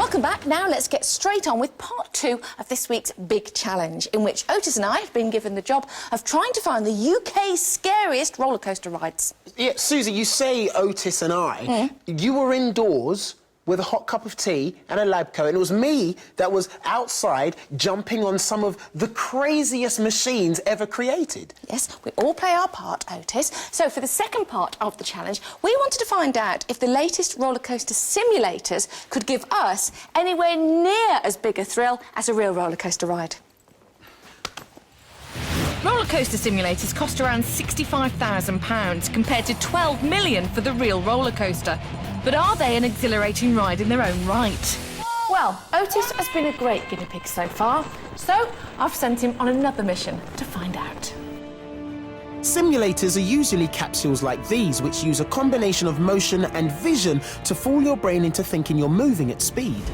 Welcome back. Now let's get straight on with part 2 of this week's big challenge, in which Otis and I have been given the job of trying to find the UK's scariest roller coaster rides. Yeah, Susie, you say Otis and I. You were indoors with a hot cup of tea and a lab coat, and it was me that was outside jumping on some of the craziest machines ever created. Yes, we all play our part, Otis. So for the second part of the challenge, we wanted to find out if the latest roller coaster simulators could give us anywhere near as big a thrill as a real roller coaster ride. Roller coaster simulators cost around £65,000 compared to £12 million for the real roller coaster. But are they an exhilarating ride in their own right? Well, Otis has been a great guinea pig so far, so I've sent him on another mission to find out. Simulators are usually capsules like these, which use a combination of motion and vision to fool your brain into thinking you're moving at speed.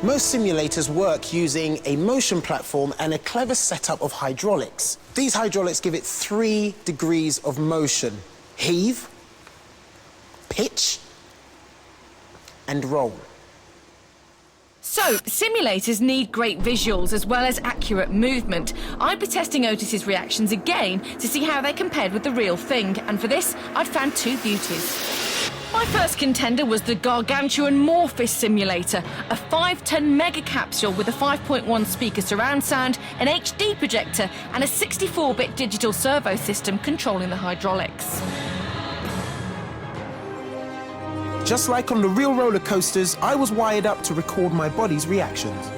Most simulators work using a motion platform and a clever setup of hydraulics. These hydraulics give it 3 degrees of motion: heave, pitch, and roll. So, simulators need great visuals as well as accurate movement. I'd be testing Otis's reactions again to see how they compared with the real thing, and for this, I'd found 2 beauties. My first contender was the gargantuan Morphis simulator, a 5-ton mega capsule with a 5.1 speaker surround sound, an HD projector, and a 64-bit digital servo system controlling the hydraulics. Just like on the real roller coasters, I was wired up to record my body's reactions.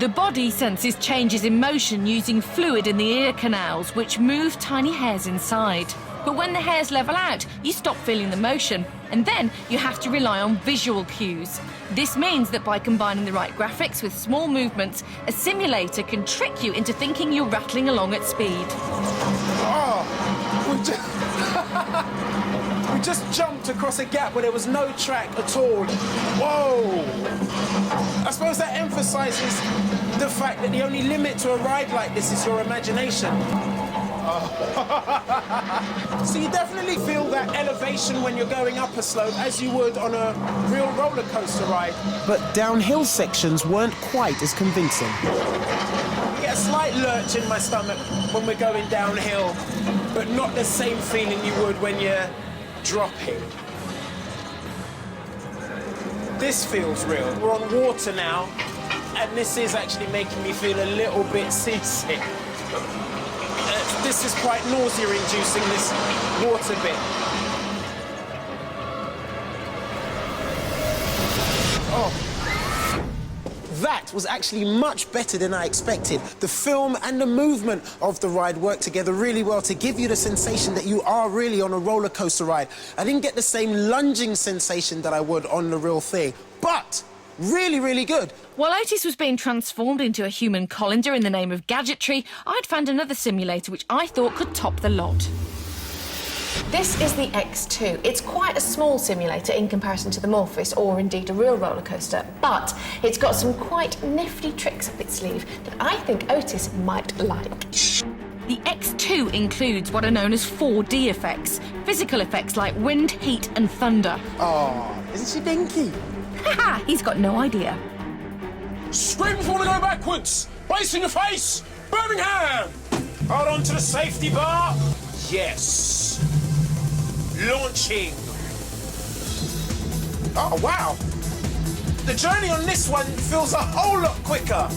The body senses changes in motion using fluid in the ear canals, which move tiny hairs inside. But when the hairs level out, you stop feeling the motion, and then you have to rely on visual cues. This means that by combining the right graphics with small movements, a simulator can trick you into thinking you're rattling along at speed. Oh, we just jumped across a gap where there was no track at all. Whoa! I suppose that emphasises the fact that the only limit to a ride like this is your imagination. So you definitely feel that elevation when you're going up a slope, as you would on a real roller coaster ride. But downhill sections weren't quite as convincing. I get a slight lurch in my stomach when we're going downhill, but not the same feeling you would when you're dropping. This feels real. We're on water now, and this is actually making me feel a little bit seasick. This is quite nausea-inducing, this water bit. Oh. That was actually much better than I expected. The film and the movement of the ride work together really well to give you the sensation that you are really on a roller coaster ride. I didn't get the same lunging sensation that I would on the real thing, but really, really good. While Otis was being transformed into a human colander in the name of Gadgetry, I'd found another simulator which I thought could top the lot. This is the X2. It's quite a small simulator in comparison to the Morphis, or indeed a real roller coaster, but it's got some quite nifty tricks up its sleeve that I think Otis might like. The X2 includes what are known as 4D effects, physical effects like wind, heat and thunder. Oh, isn't she dinky? Haha, he's got no idea. Screams want to go backwards! Base in your face! Birmingham! Hold on to the safety bar. Yes. Launching. Oh, wow. The journey on this one feels a whole lot quicker.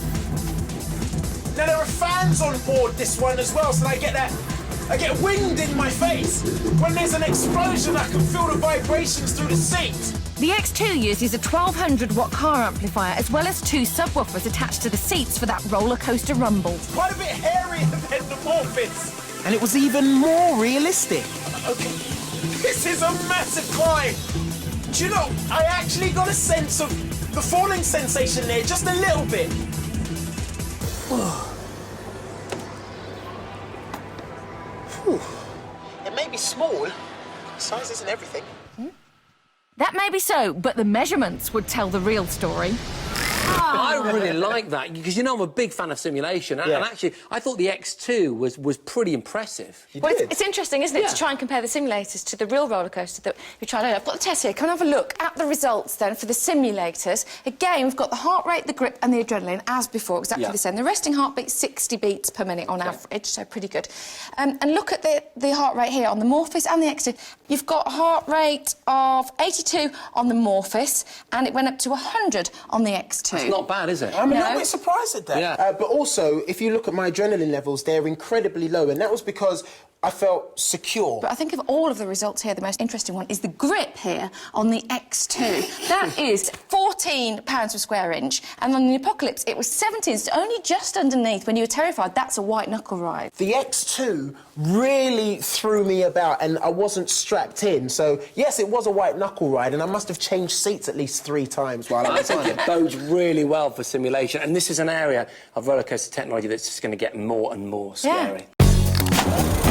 Now, there are fans on board this one as well, so I get wind in my face. When there's an explosion, I can feel the vibrations through the seat. The X2 uses a 1200-watt car amplifier as well as 2 subwoofers attached to the seats for that roller coaster rumble. Quite a bit hairier than the Morphis. And it was even more realistic. Okay, this is a massive climb. Do you know, I actually got a sense of the falling sensation there, just a little bit. It may be small, size isn't everything. That may be so, but the measurements would tell the real story. I really like that, because, you know, I'm a big fan of simulation, and actually, I thought the X2 was pretty impressive. Well, it's interesting, isn't it, to try and compare the simulators to the real roller coaster that we tried earlier. I've got the test here. Come and have a look at the results, then, for the simulators. Again, we've got the heart rate, the grip and the adrenaline, as before, exactly the same. The resting heartbeat, 60 beats per minute on average, so pretty good. And look at the heart rate here on the Morphis and the X2. You've got a heart rate of 82 on the Morphis, and it went up to 100 on the X2. It's not bad, is it? I'm a little bit surprised at that. Yeah. But also, if you look at my adrenaline levels, they're incredibly low, and that was because I felt secure. But I think of all of the results here, the most interesting one is the grip here on the X2. That is £14 per square inch, and on the Apocalypse it was 17, so only just underneath. When you were terrified, that's a white knuckle ride. The X2 really threw me about, and I wasn't strapped in. So, yes, it was a white knuckle ride, and I must have changed seats at least 3 times while I was on it. It bodes really well for simulation, and this is an area of roller coaster technology that's just going to get more and more scary. Yeah.